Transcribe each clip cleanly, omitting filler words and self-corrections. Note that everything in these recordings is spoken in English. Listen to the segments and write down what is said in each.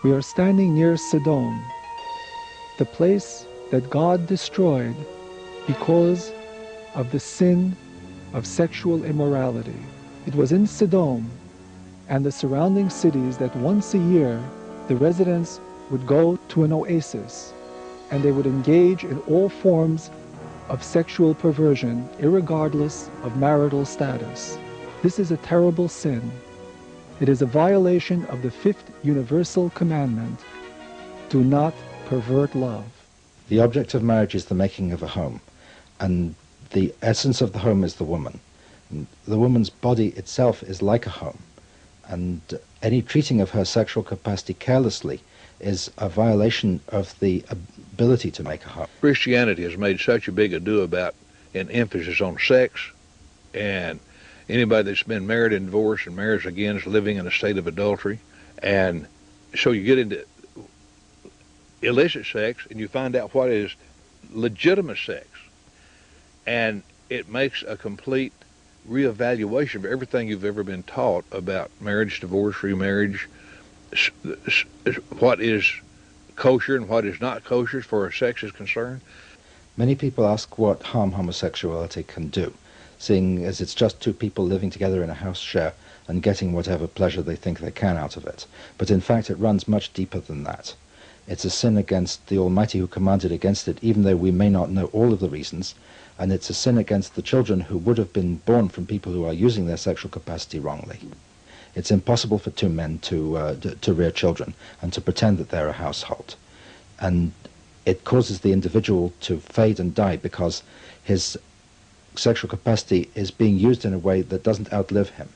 We are standing near Sodom, the place that God destroyed because of the sin of sexual immorality. It was in Sodom and the surrounding cities that once a year the residents would go to an oasis and they would engage in all forms of sexual perversion, irregardless of marital status. This is a terrible sin. It is a violation of the fifth universal commandment: do not pervert love. The object of marriage is the making of a home, and the essence of the home is the woman. And the woman's body itself is like a home, and any treating of her sexual capacity carelessly is a violation of the ability to make a home. Christianity has made such a big ado about an emphasis on sex, and anybody that's been married and divorced and marries again is living in a state of adultery. And so you get into illicit sex and you find out what is legitimate sex, and it makes a complete reevaluation of everything you've ever been taught about marriage, divorce, remarriage, what is kosher and what is not kosher as far as sex is concerned. Many people ask what harm homosexuality can do, seeing as it's just two people living together in a house share and getting whatever pleasure they think they can out of it. But in fact it runs much deeper than that. It's a sin against the Almighty who commanded against it, even though we may not know all of the reasons, and it's a sin against the children who would have been born from people who are using their sexual capacity wrongly. It's impossible for two men to rear children and to pretend that they're a household. And it causes the individual to fade and die because his sexual capacity is being used in a way that doesn't outlive him.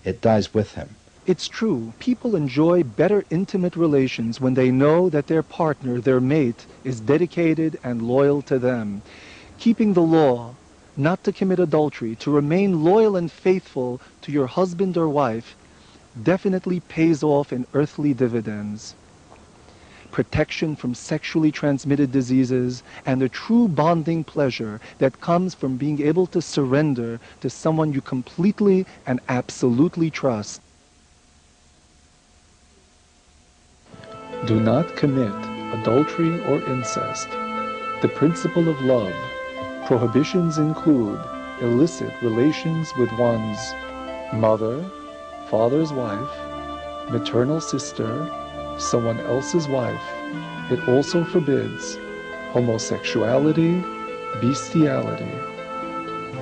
It dies with him. It's true, people enjoy better intimate relations when they know that their partner, their mate, is dedicated and loyal to them. Keeping the law, not to commit adultery, to remain loyal and faithful to your husband or wife, definitely pays off in earthly dividends. Protection from sexually transmitted diseases and the true bonding pleasure that comes from being able to surrender to someone you completely and absolutely trust. Do not commit adultery or incest. The principle of love. Prohibitions include illicit relations with one's mother, father's wife, maternal sister, someone else's wife. It also forbids homosexuality, bestiality.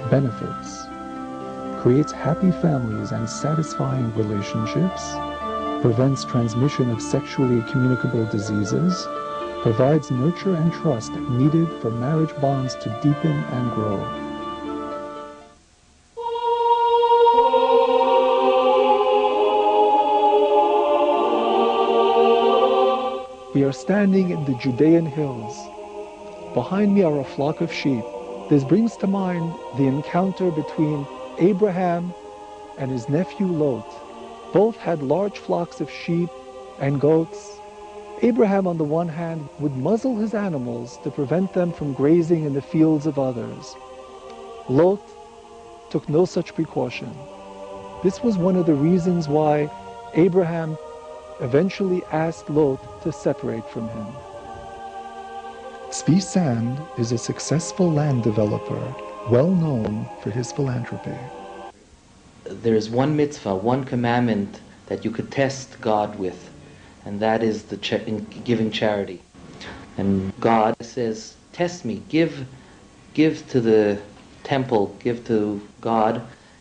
Benefits. Creates happy families and satisfying relationships. Prevents transmission of sexually communicable diseases. Provides nurture and trust needed for marriage bonds to deepen and grow. We are standing in the Judean hills. Behind me are a flock of sheep. This brings to mind the encounter between Abraham and his nephew Lot. Both had large flocks of sheep and goats. Abraham, on the one hand, would muzzle his animals to prevent them from grazing in the fields of others. Lot took no such precaution. This was one of the reasons why Abraham eventually asked Lot to separate from him. Zvi Sand is a successful land developer, well known for his philanthropy. There is one mitzvah, one commandment that you could test God with, and that is the giving charity. And God says, test me, give to the temple, give to God,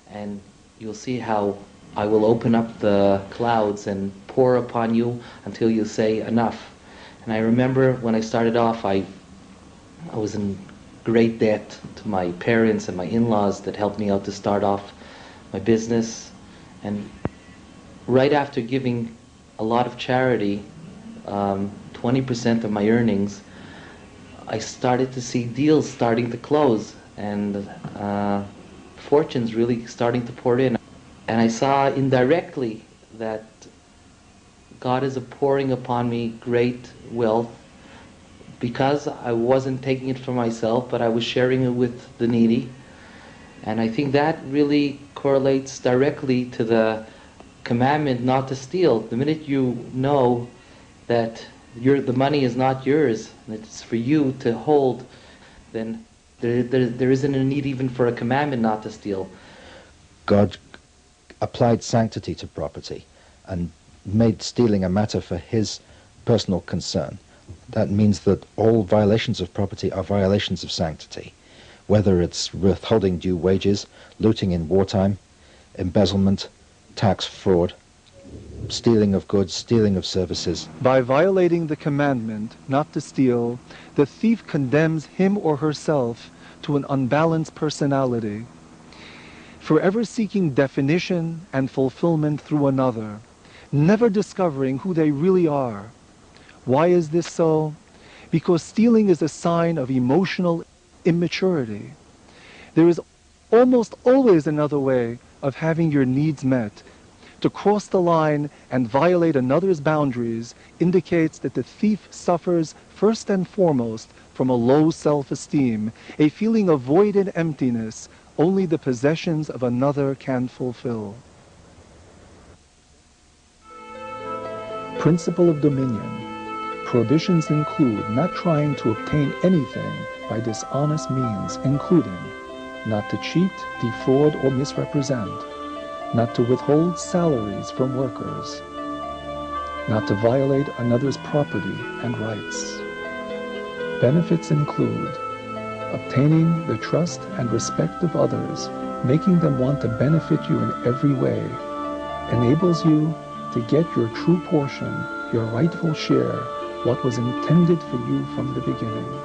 and you'll see how I will open up the clouds and pour upon you until you say enough. And I remember when I started off, I was in great debt to my parents and my in-laws that helped me out to start off my business. And right after giving a lot of charity, 20% of my earnings, I started to see deals starting to close and fortunes really starting to pour in. And I saw indirectly that God is pouring upon me great wealth because I wasn't taking it for myself, but I was sharing it with the needy. And I think that really correlates directly to the commandment not to steal. The minute you know that the money is not yours, and it's for you to hold, then there isn't a need even for a commandment not to steal. God applied sanctity to property and made stealing a matter for his personal concern. That means that all violations of property are violations of sanctity, whether it's withholding due wages, looting in wartime, embezzlement, tax fraud, stealing of goods, stealing of services. By violating the commandment not to steal, the thief condemns him or herself to an unbalanced personality, forever seeking definition and fulfillment through another, never discovering who they really are. Why is this so? Because stealing is a sign of emotional immaturity. There is almost always another way of having your needs met. To cross the line and violate another's boundaries indicates that the thief suffers first and foremost from a low self-esteem, a feeling of void and emptiness only the possessions of another can fulfill. Principle of dominion. Prohibitions include not trying to obtain anything by dishonest means, including not to cheat, defraud, or misrepresent, not to withhold salaries from workers, not to violate another's property and rights. Benefits include obtaining the trust and respect of others, making them want to benefit you in every way, enables you to get your true portion, your rightful share, what was intended for you from the beginning.